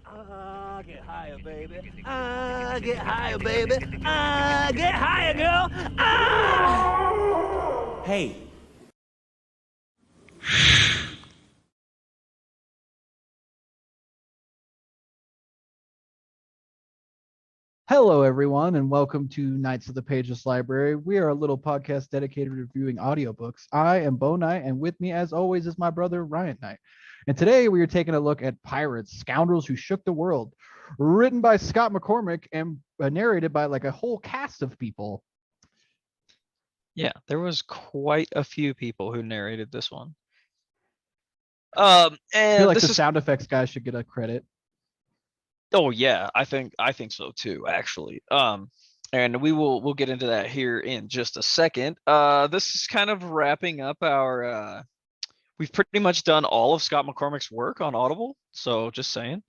Get higher, baby. Get higher, baby. Get higher, girl. Hey. Hello, everyone, and welcome to Knights of the Pages Library. We are a little podcast dedicated to reviewing audiobooks. I am Bo Knight, and with me, as always, is my brother Ryan Knight. And today we are taking a look at Pirates, Scoundrels Who Shook the World, written by Scott McCormick and narrated by like a whole cast of people. Yeah, there was quite a few people who narrated this one. I feel And like this the is sound effects guy should get a credit. oh yeah, I think so too, actually. And we'll get into that here in just a second. This is kind of wrapping up our we've pretty much done all of Scott McCormick's work on Audible, so just saying.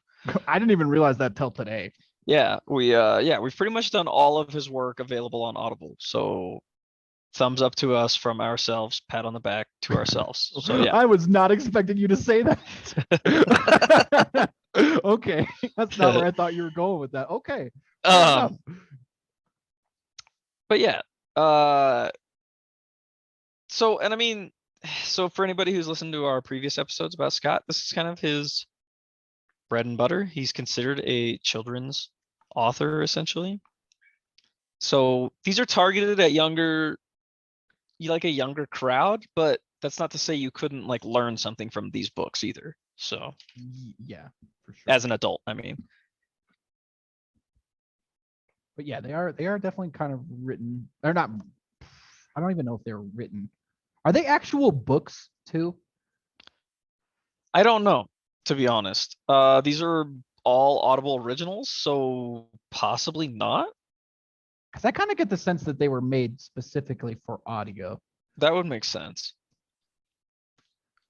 I didn't even realize that till today. Yeah, we've pretty much done all of his work available on Audible. So thumbs up to us from ourselves, pat on the back to ourselves. So yeah. I was not expecting you to say that. Okay, that's not where I thought you were going with that. Okay, fair enough. But yeah, so and I mean, so for anybody who's listened to our previous episodes about Scott, this is kind of his bread and butter. He's considered a children's author essentially. So these are targeted at a younger crowd, but that's not to say you couldn't like learn something from these books either. So Yeah, for sure. as an adult, I mean. But yeah, they are definitely kind of written. They're not. I don't even know if they're written. Are they actual books too? I don't know, to be honest. These are all Audible originals, so possibly not. Because I kind of get the sense that they were made specifically for audio. That would make sense.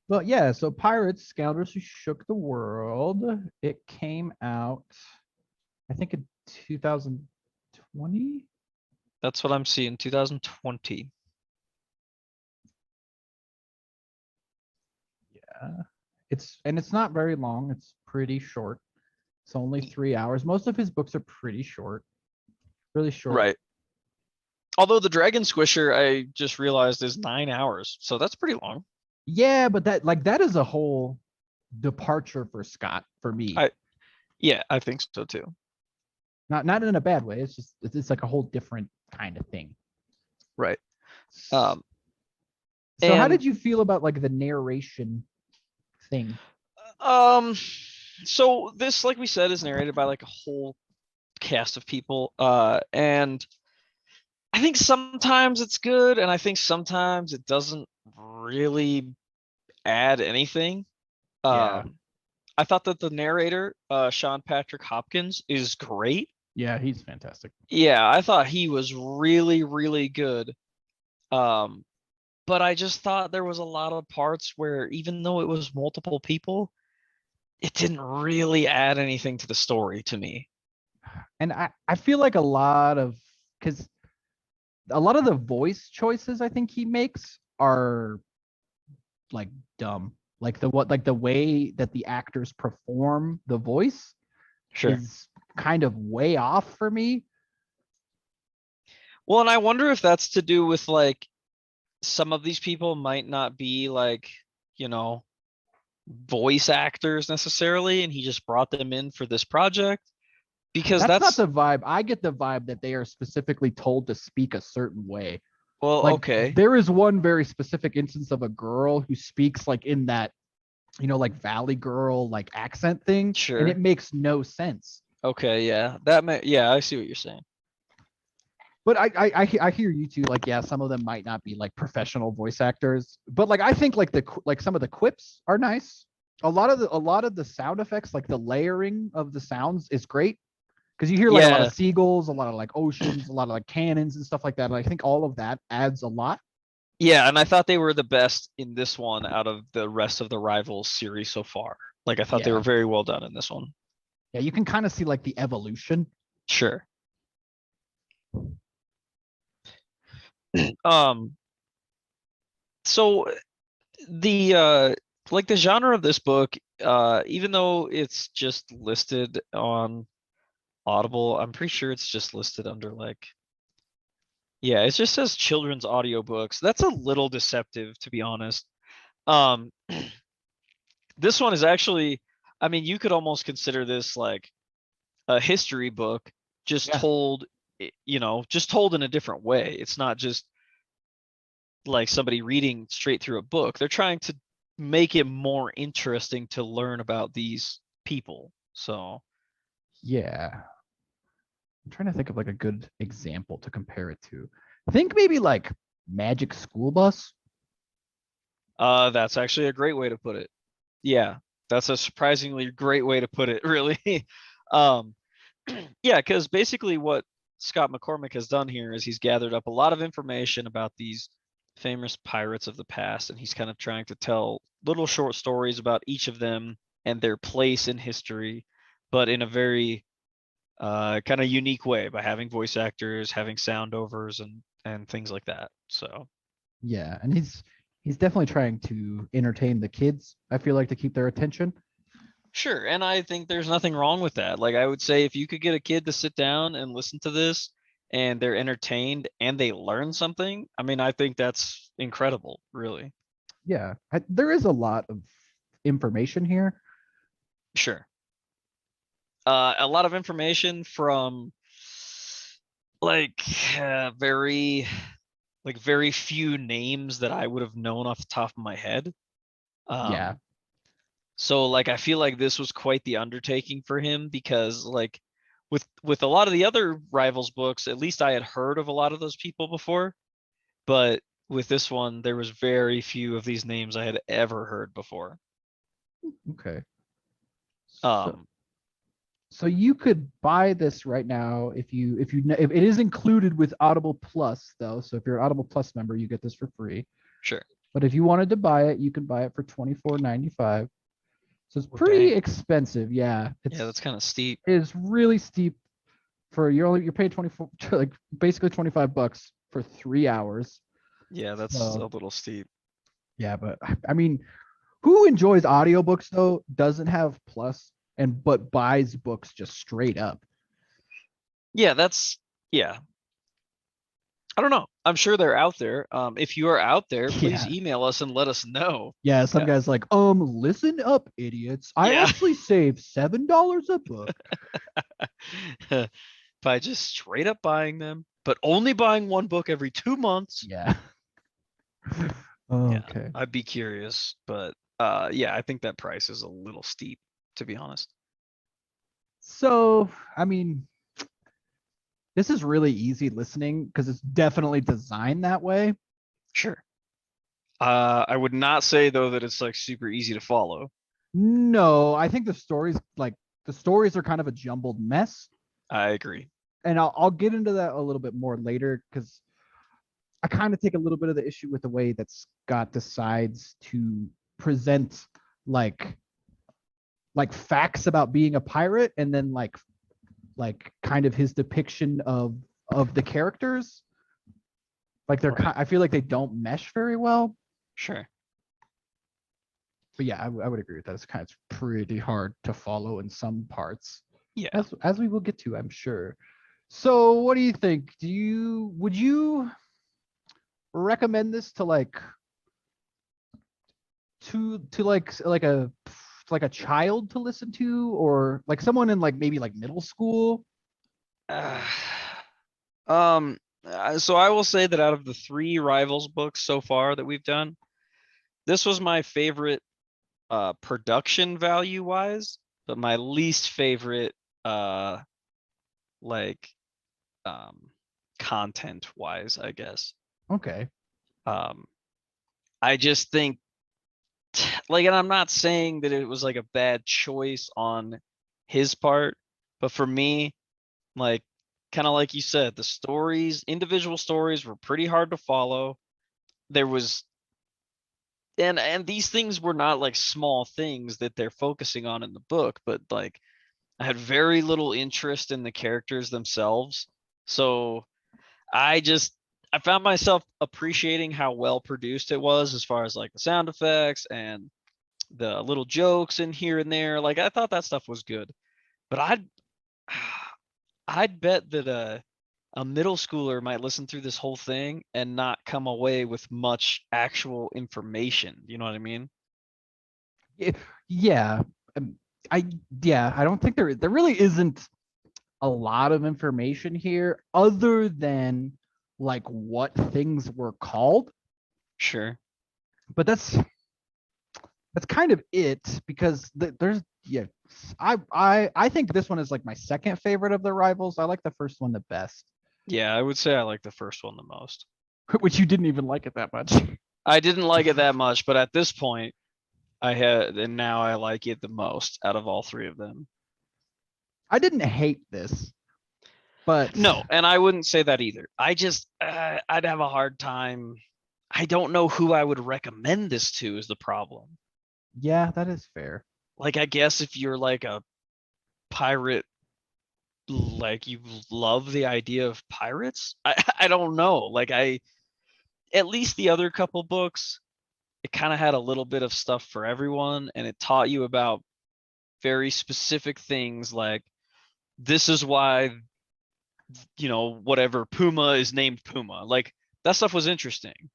But yeah, so Pirates, Scoundrels Who Shook the World. It came out, I think, in 2020. That's what I'm seeing, 2020. Yeah, it's not very long. It's pretty short. It's only 3 hours. Most of his books are pretty short, really short. Right. Although the Dragon Squisher, I just realized, is 9 hours, so that's pretty long. Yeah, but that is a whole departure for Scott for me. Yeah, I think so too. Not in a bad way. It's just it's like a whole different kind of thing. Right. So how did you feel about like the narration thing? So this, like we said, is narrated by like a whole cast of people. And I think sometimes it's good, and I think sometimes it doesn't really add anything. Yeah. I thought that the narrator, Sean Patrick Hopkins, is great. Yeah, he's fantastic. Yeah, I thought he was really, really good. But I just thought there was a lot of parts where even though it was multiple people, it didn't really add anything to the story to me. And I feel like a lot of the voice choices I think he makes are like dumb. Like the way that the actors perform the voice is kind of way off for me. Well, and I wonder if that's to do with like some of these people might not be like, voice actors necessarily, and he just brought them in for this project. Because that's not the vibe. I get the vibe that they are specifically told to speak a certain way. Well, like, okay. There is one very specific instance of a girl who speaks like in that, like Valley Girl like accent thing. Sure. And it makes no sense. Okay, yeah. I see what you're saying. But I hear you too. Like, yeah, some of them might not be like professional voice actors, but like I think like some of the quips are nice. A lot of the sound effects, like the layering of the sounds, is great because you hear like a lot of seagulls, a lot of like oceans, a lot of like cannons and stuff like that. And I think all of that adds a lot. Yeah, and I thought they were the best in this one out of the rest of the Rivals series so far. Like I thought they were very well done in this one. Yeah, you can kind of see like the evolution. Sure. So the like the genre of this book, even though it's just listed on Audible, I'm pretty sure it's just listed under like, yeah, it just says children's audiobooks. That's a little deceptive, to be honest. Um, this one is actually, I mean, you could almost consider this like a history book, just Yeah. told, just told in a different way. It's not just like somebody reading straight through a book. They're trying to make it more interesting to learn about these people. So, Yeah. I'm trying to think of like a good example to compare it to. Think maybe like Magic School Bus. that's actually a great way to put it. Yeah, that's a surprisingly great way to put it, really. um, yeah, because basically what Scott McCormick has done here is he's gathered up a lot of information about these famous pirates of the past, and he's kind of trying to tell little short stories about each of them and their place in history, but in a very kind of unique way by having voice actors, having sound overs, and things like that. So Yeah, and he's definitely trying to entertain the kids. I feel like to keep their attention. sure, and I think there's nothing wrong with that. Like I would say, if you could get a kid to sit down and listen to this, and they're entertained and they learn something, I mean, I think that's incredible, really. Yeah, there is a lot of information here. Sure. A lot of information from like very very few names that I would have known off the top of my head. Yeah. So like I feel like this was quite the undertaking for him, because like with a lot of the other Rivals books, at least I had heard of a lot of those people before, but with this one there was very few of these names I had ever heard before. Okay. So, Um so you could buy this right now if if it is included with Audible Plus though. So if you're an Audible Plus member, you get this for free. sure. But if you wanted to buy it, you can buy it for $24.95. So it's Well, pretty dang. expensive. Yeah, it's Yeah, that's kind of steep. really steep for you're paying 24 like basically $25 for 3 hours. Yeah, that's So a little steep. yeah, but I mean, who enjoys audiobooks though, doesn't have Plus and but buys books just straight up? Yeah, that's yeah. I don't know. I'm sure they're out there. If you are out there, please Yeah. email us and let us know. Yeah, some guy's like, listen up, idiots. I Yeah. actually saved $7 a book. By just straight up buying them, but only buying one book every 2 months. Yeah. Yeah, Okay. I'd be curious, but yeah, I think that price is a little steep, to be honest. So, I mean, this is really easy listening because it's definitely designed that way. Sure. I would not say though that it's like super easy to follow. No, I think the stories are kind of a jumbled mess. I agree. And I'll get into that a little bit more later because I kind of take a little bit of the issue with the way that Scott decides to present like facts about being a pirate and then like kind of his depiction of the characters. Like Right. I feel like they don't mesh very well. Sure. But yeah, I would agree with that. It's kind of pretty hard to follow in some parts, Yeah. as we will get to, I'm sure. So, what do you think? Would you recommend this to a child to listen to, or like someone in like maybe like middle school? Uh, so I will say that out of the 3 Rivals books so far that we've done, this was my favorite production value wise, but my least favorite like content wise, I guess. Okay. I just think like, and I'm not saying that it was like a bad choice on his part, but for me, like kind of like you said, the individual stories were pretty hard to follow. There was and these things were not like small things that they're focusing on in the book, but like I had very little interest in the characters themselves. So I found myself appreciating how well produced it was as far as like the sound effects and the little jokes in here and there. Like I thought that stuff was good, but I'd bet that a middle schooler might listen through this whole thing and not come away with much actual information. You know what I mean? Yeah. I don't think there really isn't a lot of information here other than like what things were called. Sure. But that's kind of it, because there's I think this one is like my second favorite of the Rivals. I like the first one the best. Yeah, I would say I like the first one the most. Which you didn't even like it that much. I didn't like it that much, but at this point, and now I like it the most out of all three of them. I didn't hate this, but no, and I wouldn't say that either. I just I'd have a hard time. I don't know who I would recommend this to is the problem. Yeah, that is fair. Like, I guess if you're like a pirate, like you love the idea of pirates, I don't know. Like at least the other couple books, it kind of had a little bit of stuff for everyone, and it taught you about very specific things, like this is why, whatever Puma is named Puma. Like that stuff was interesting.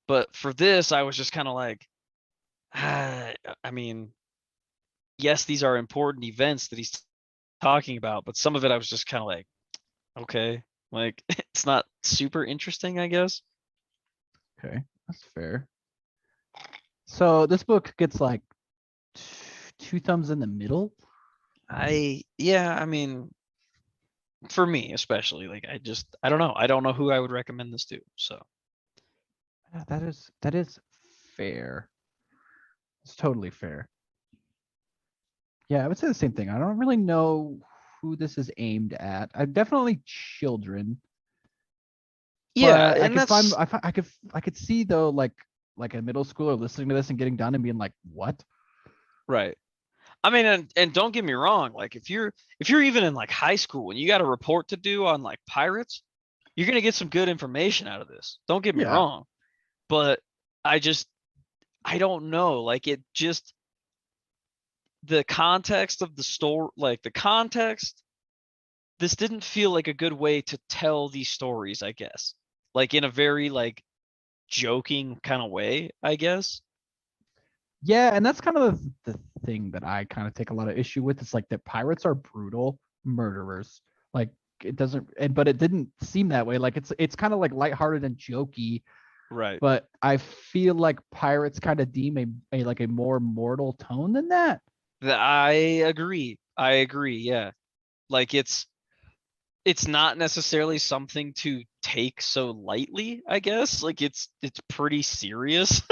But for this, I was just kind of like, I mean, yes, these are important events that he's talking about, but some of it I was just kind of like, okay, like it's not super interesting, I guess. Okay, that's fair. So this book gets like 2 thumbs in the middle. I mean, for me especially, like I don't know. I don't know who I would recommend this to. So that is fair. It's totally fair. Yeah, I would say the same thing. I don't really know who this is aimed at. Definitely children. Yeah, but and I could see though, like a middle schooler listening to this and getting done and being like, what? Right. I mean, and don't get me wrong, like if you're even in like high school and you got a report to do on like pirates, you're gonna get some good information out of this. Don't get me wrong. But I don't know. Like it just, the context of the story, like the context, this didn't feel like a good way to tell these stories, I guess. Like in a very like joking kind of way, I guess. Yeah, and that's kind of the thing that I kind of take a lot of issue with. It's like that pirates are brutal murderers. Like it doesn't, but it didn't seem that way. Like it's kind of like lighthearted and jokey. Right. But I feel like pirates kind of deem a more mortal tone than that. I agree. Yeah. Like it's not necessarily something to take so lightly, I guess. Like it's pretty serious.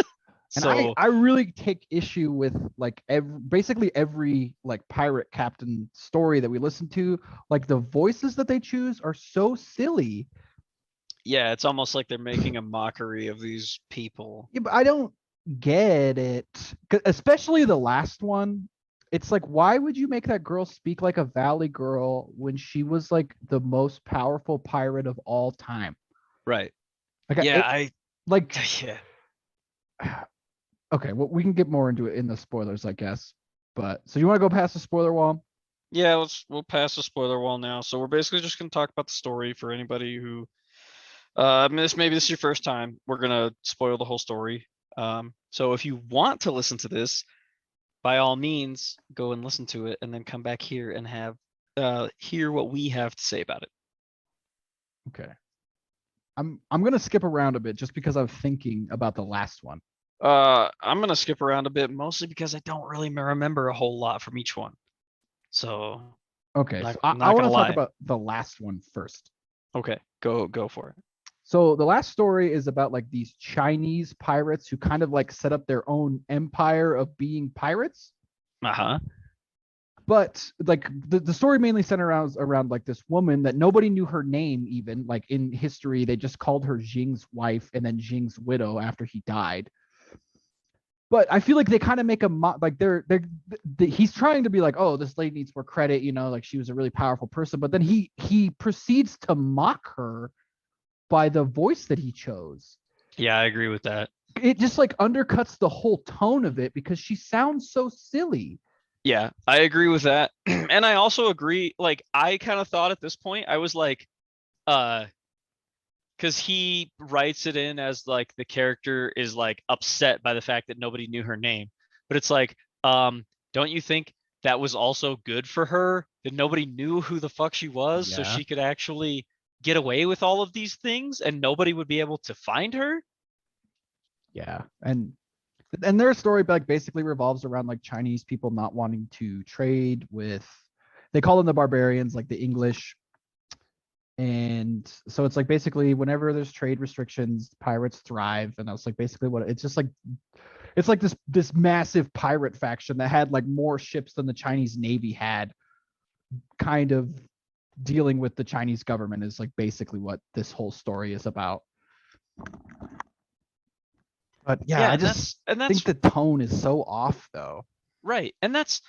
And so I really take issue with like basically every like pirate captain story that we listen to. Like the voices that they choose are so silly. Yeah, it's almost like they're making a mockery of these people. Yeah, but I don't get it. Especially the last one. It's like, why would you make that girl speak like a valley girl when she was like the most powerful pirate of all time? Right. Like, yeah, yeah. Okay, well, we can get more into it in the spoilers, I guess. But so you want to go past the spoiler wall? Yeah, we'll pass the spoiler wall now. So we're basically just gonna talk about the story for anybody who maybe this is your first time. We're gonna spoil the whole story. So if you want to listen to this, by all means, go and listen to it and then come back here and have hear what we have to say about it. Okay. I'm gonna skip around a bit just because I'm thinking about the last one. I'm gonna skip around a bit mostly because I don't really remember a whole lot from each one. So okay, so I want to talk about the last one first. Okay, go for it. So the last story is about like these Chinese pirates who kind of like set up their own empire of being pirates. Uh-huh. But like the story mainly centers around like this woman that nobody knew her name, even like in history. They just called her Jing's wife and then Jing's widow after he died. But I feel like they kind of make like he's trying to be like, oh, this lady needs more credit, like she was a really powerful person. But then he proceeds to mock her by the voice that he chose. Yeah, I agree with that. it just like undercuts the whole tone of it because she sounds so silly. Yeah, I agree with that. And I also agree, like, I kind of thought at this point, I was like, because he writes it in as like the character is like upset by the fact that nobody knew her name. But it's like, don't you think that was also good for her that nobody knew who the fuck she was, so Yeah. she could actually get away with all of these things and nobody would be able to find her? Yeah. And their story like basically revolves around like Chinese people not wanting to trade with, they call them the barbarians, like the English. And so it's like basically whenever there's trade restrictions, pirates thrive. And that's like basically what it's just like. It's like this massive pirate faction that had like more ships than the Chinese Navy had, kind of dealing with the Chinese government is like basically what this whole story is about. But yeah, I and just that's think the tone is so off though. right. And that's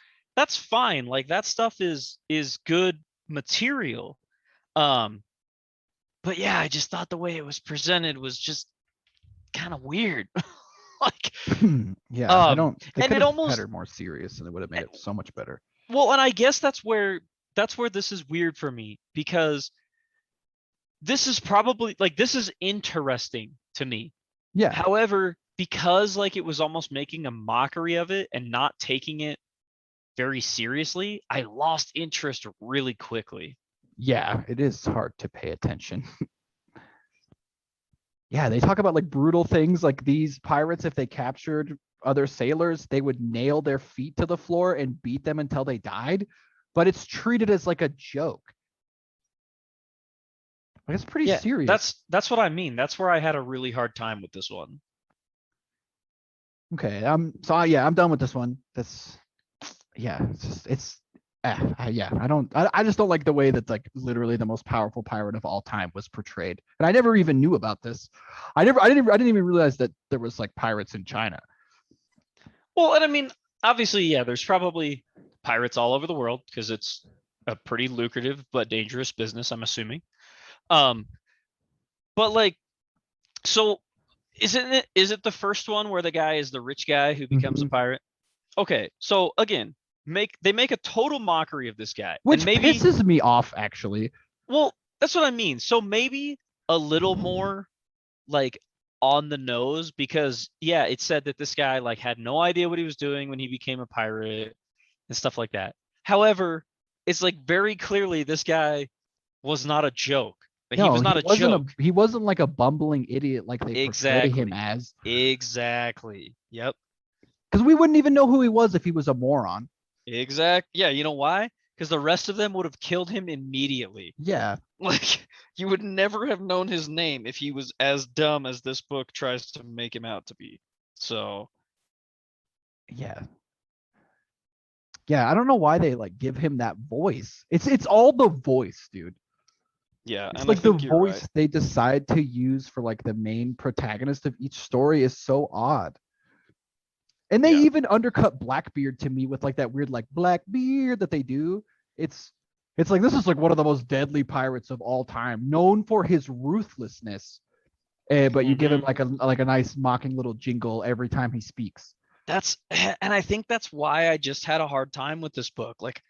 fine. Like that stuff is good material. But yeah, I just thought the way it was presented was just kind of weird. Like, Yeah, I don't. They and could it have had almost her more serious, and it would have made it so much better. well, and I guess that's where this is weird for me because this is probably like this is interesting to me. Yeah, However, because like it was almost making a mockery of it and not taking it very seriously, I lost interest really quickly. yeah, it is hard to pay attention. Yeah, they talk about like brutal things like these pirates, if they captured other sailors, they would nail their feet to the floor and beat them until they died. But it's treated as like a joke. Like it's pretty Yeah, serious. that's what I mean. That's where I had a really hard time with this one. Okay, I'm done with this one. That's yeah, yeah. I just don't like the way that like literally the most powerful pirate of all time was portrayed. And I never even knew about this. I didn't even realize that there was like pirates in China. Well, and I mean, obviously, yeah, there's probably pirates all over the world because it's a pretty lucrative but dangerous business, I'm assuming. Um, but like, so is it the first one where the guy is the rich guy who becomes a Mhm. pirate? Okay, so again, they make a total mockery of this guy, and Which maybe pisses me off actually. well, that's what I mean. So maybe a little more like on the nose because yeah, it said that this guy like had no idea what he was doing when he became a pirate and stuff like that. However, it's like very clearly this guy was not a joke. He No, was not a joke. he wasn't like a bumbling idiot like they portray him Exactly. as. Exactly. Yep. Because we wouldn't even know who he was if he was a moron. Yeah, you know why? Because the rest of them would have killed him immediately. Yeah. Like you would never have known his name if he was as dumb as this book tries to make him out to be. So Yeah. Yeah, I don't know why they like give him that voice. It's all the voice, dude. yeah, It's and I like the think you're voice right. they decide to use for like the main protagonist of each story is so odd. And they Yeah. even undercut Blackbeard to me with like that weird like Blackbeard that they do. It's it's like this is like one of the most deadly pirates of all time, known for his ruthlessness. But you give him Mhm. like a nice mocking little jingle every time he speaks. That's and I think that's why I just had a hard time with this book. Like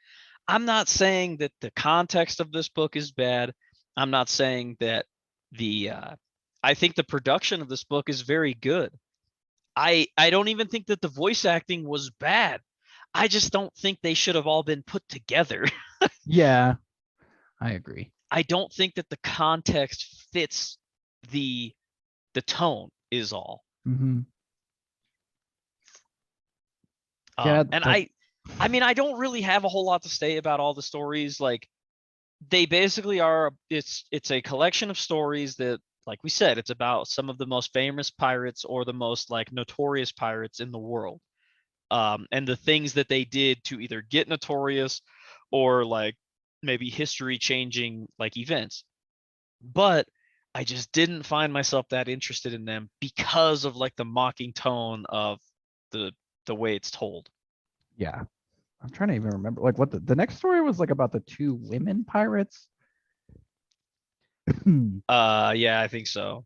I'm not saying that the context of this book is bad. I'm not saying that the I think the production of this book is very good. I don't even think that the voice acting was bad. I just don't think they should have all been put together. Yeah, I agree. I don't think that the context fits the the tone is all. Hmm. Yeah, And like I mean I don't really have a whole lot to say about all the stories. Like they basically are it's a collection of stories that like we said it's about some of the most famous pirates or the most like notorious pirates in the world. And the things that they did to either get notorious or like maybe history changing like events. But I just didn't find myself that interested in them because of like the mocking tone of the the way it's told. yeah. I'm trying to even remember like what the next story was like about the two women pirates. Yeah, I think so.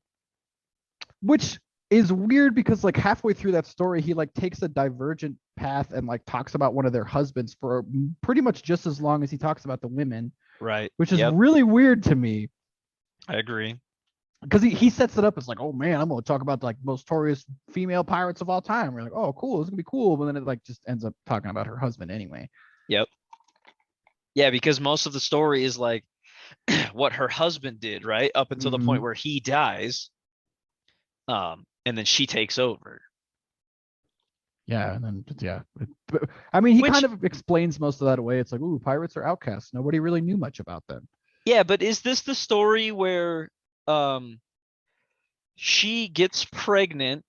Which is weird because like halfway through that story, he like takes a divergent path and like talks about one of their husbands for pretty much just as long as he talks about the women, Right. which is Yep. really weird to me. I agree. Because he sets it up as like, oh man, I'm gonna talk about like most notorious female pirates of all time. We're like, oh cool, it's gonna be cool, but then it like just ends up talking about her husband anyway. Yep. Yeah, because most of the story is like what her husband did, right? Up until the point where he dies. And then she takes over. Yeah, and then yeah, but, I mean, he Which- kind of explains most of that away. It's like, ooh, pirates are outcasts. Nobody really knew much about them. Yeah, but is this the story where she gets pregnant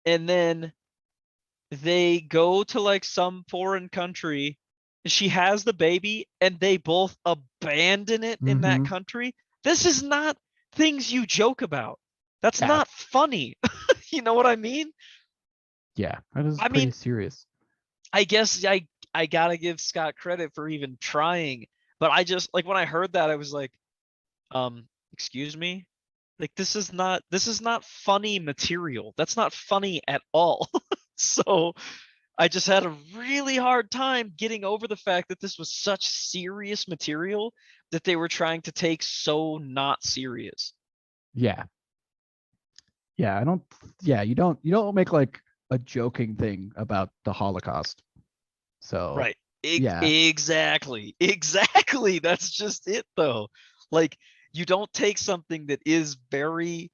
and then they go to like some foreign country, she has the baby and they both abandon it in that country? This is not things you joke about. That's Yeah. not funny. You know what I mean? Yeah, that is I pretty mean- serious. I guess I gotta give Scott credit for even trying, but I just like when I heard that I was like, excuse me? Like this is not funny material. That's not funny at all. So I just had a really hard time getting over the fact that this was such serious material that they were trying to take so not serious. Yeah. Yeah, I don't. Yeah, you don't make like a joking thing about the Holocaust. So Right. yeah. Exactly. Exactly. That's just it though. Like you don't take something that is very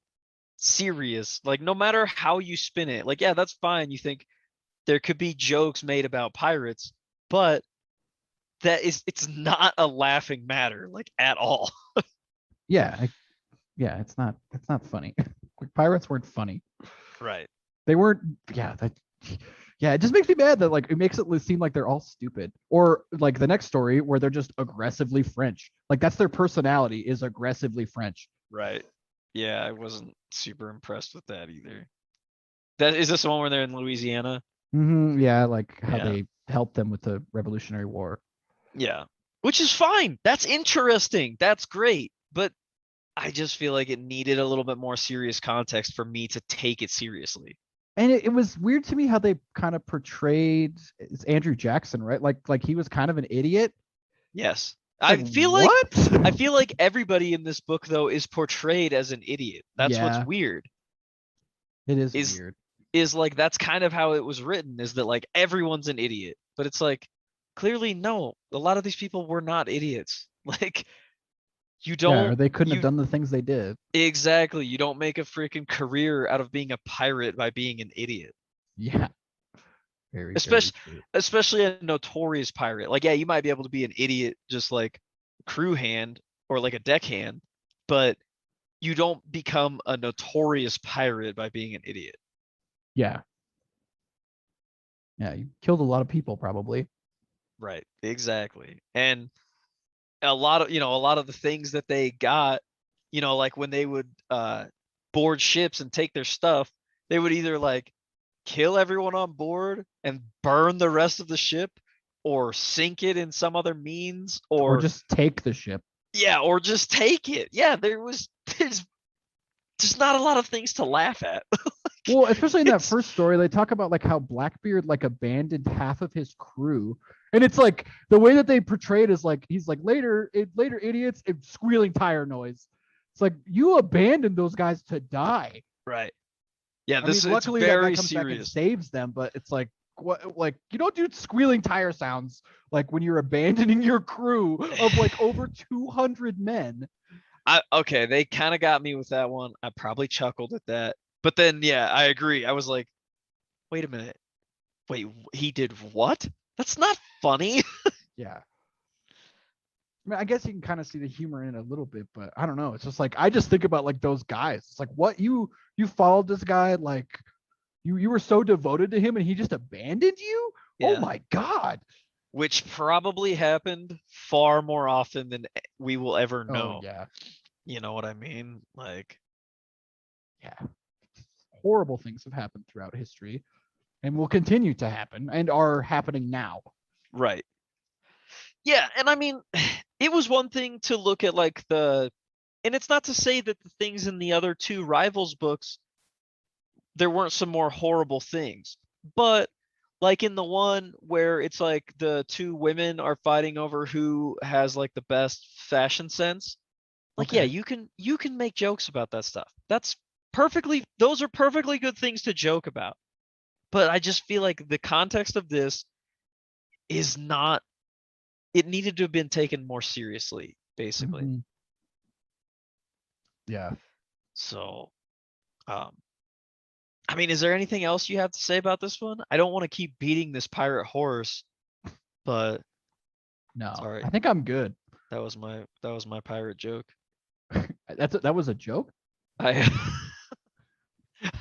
serious, like no matter how you spin it. Like, yeah, that's fine. You think there could be jokes made about pirates, but it's not a laughing matter, like at all. Yeah, yeah, it's not funny. Like, pirates weren't funny. Right. They weren't. Yeah, yeah, it just makes me mad that like it makes it seem like they're all stupid. Or like the next story where they're just aggressively French. Like that's their personality, is aggressively French. Right. Yeah, I wasn't super impressed with that either. That is this the one where they're in Louisiana? Yeah, like how Yeah. they helped them with the Revolutionary War. Yeah. Which is fine. That's interesting. That's great. But I just feel like it needed a little bit more serious context for me to take it seriously. And it was weird to me how they kind of portrayed, it's Andrew Jackson, right? Like he was kind of an idiot. Yes. Like, I feel like everybody in this book though is portrayed as an idiot. That's Yeah. what's weird. It is Is- weird. Is like that's kind of how it was written, is that like everyone's an idiot. But it's like clearly no, a lot of these people were not idiots. Like you don't Yeah, or they couldn't you- have done the things they did. Exactly. You don't make a freaking career out of being a pirate by being an idiot. Yeah. Very Especially- true. Especially a notorious pirate. Like, yeah, you might be able to be an idiot just like crew hand or like a deckhand, but you don't become a notorious pirate by being an idiot. Yeah. Yeah, you killed a lot of people probably. Right. Exactly. And a lot of the things that they got, like when they would board ships and take their stuff, they would either like kill everyone on board and burn the rest of the ship, or sink it in some other means, Or or just take the ship. yeah, or just take it. Yeah, there's not a lot of things to laugh at. Well, especially in that It's- first story, they talk about like how Blackbeard like abandoned half of his crew. And it's like the way that they portray it is like he's like later idiots and squealing tire noise. It's like you abandoned those guys to die. Right. Yeah, I this mean, is luckily that very guy comes back and serious. saves them, but it's like what, like you don't do squealing tire sounds like when you're abandoning your crew of like over 200 men. Okay, they kind of got me with that one. I probably chuckled at that. But then yeah, I agree. I was like, wait a minute. Wait, he did what? That's not funny. Yeah. I mean, I guess you can kind of see the humor in it a little bit, but I don't know. It's just like I just think about like those guys. It's like what you followed this guy, like you were so devoted to him and he just abandoned you? Yeah. Oh my god. Which probably happened far more often than we will ever know. Oh yeah. You know what I mean? Like, Yeah. Horrible things have happened throughout history and will continue to happen and are happening now. right. Yeah, and I mean, it was one thing to look at like and it's not to say that the things in the other two Rivals books there weren't some more horrible things. But like in the one where it's like the two women are fighting over who has like the best fashion sense, like yeah, Okay. you can make jokes about that stuff. Those are perfectly good things to joke about. But I just feel like the context of this is not, it needed to have been taken more seriously, basically. Mhm. Yeah. So, um, I mean, is there anything else you have to say about this one? I don't want to keep beating this pirate horse, but No, sorry, I think I'm good. that was my pirate joke. That was a joke. I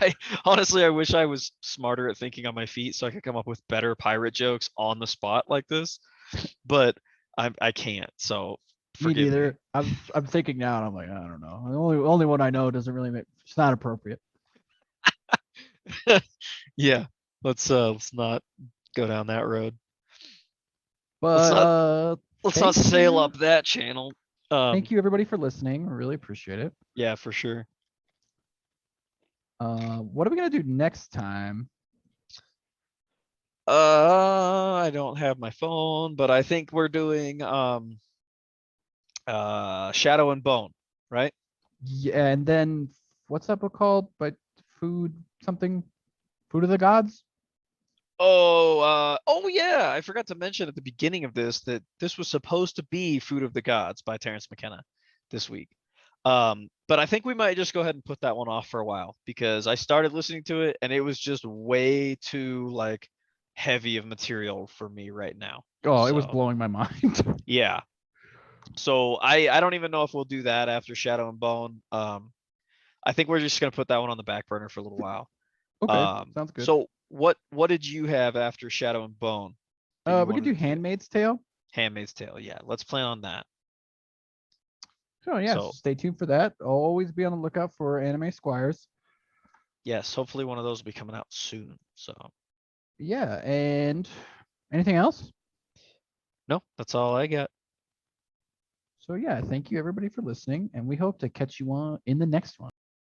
I honestly I wish I was smarter at thinking on my feet so I could come up with better pirate jokes on the spot like this, but I can't. So Me forgive me. neither. I'm thinking now, and I'm like, I don't know. The only one I know doesn't really make. It's not appropriate. Yeah, let's not go down that road. Let's But not let's not thank sail you, up that channel. thank you everybody for listening. We really appreciate it. Yeah, for sure. What are we gonna do next time? I don't have my phone, but I think we're doing Shadow and Bone, right? Yeah, and then what's that book called? But food something, food of the gods. Oh yeah, I forgot to mention at the beginning of this that this was supposed to be Food of the Gods by Terrence McKenna this week. But I think we might just go ahead and put that one off for a while because I started listening to it and it was just way too like heavy of material for me right now. Oh, it was So blowing my mind. yeah. So I don't even know if we'll do that after Shadow and Bone. I think we're just gonna put that one on the back burner for a little while. Okay, sounds good. So what did you have after Shadow and Bone that you We could do wanted to do? Handmaid's Tale. Handmaid's Tale. Yeah, let's plan on that. Oh yeah, So stay tuned for that. Always be on the lookout for Anime Squires. yes, hopefully one of those will be coming out soon. So Yeah, and anything else? no, that's all I got. So yeah, thank you everybody for listening, and we hope to catch you on in the next one.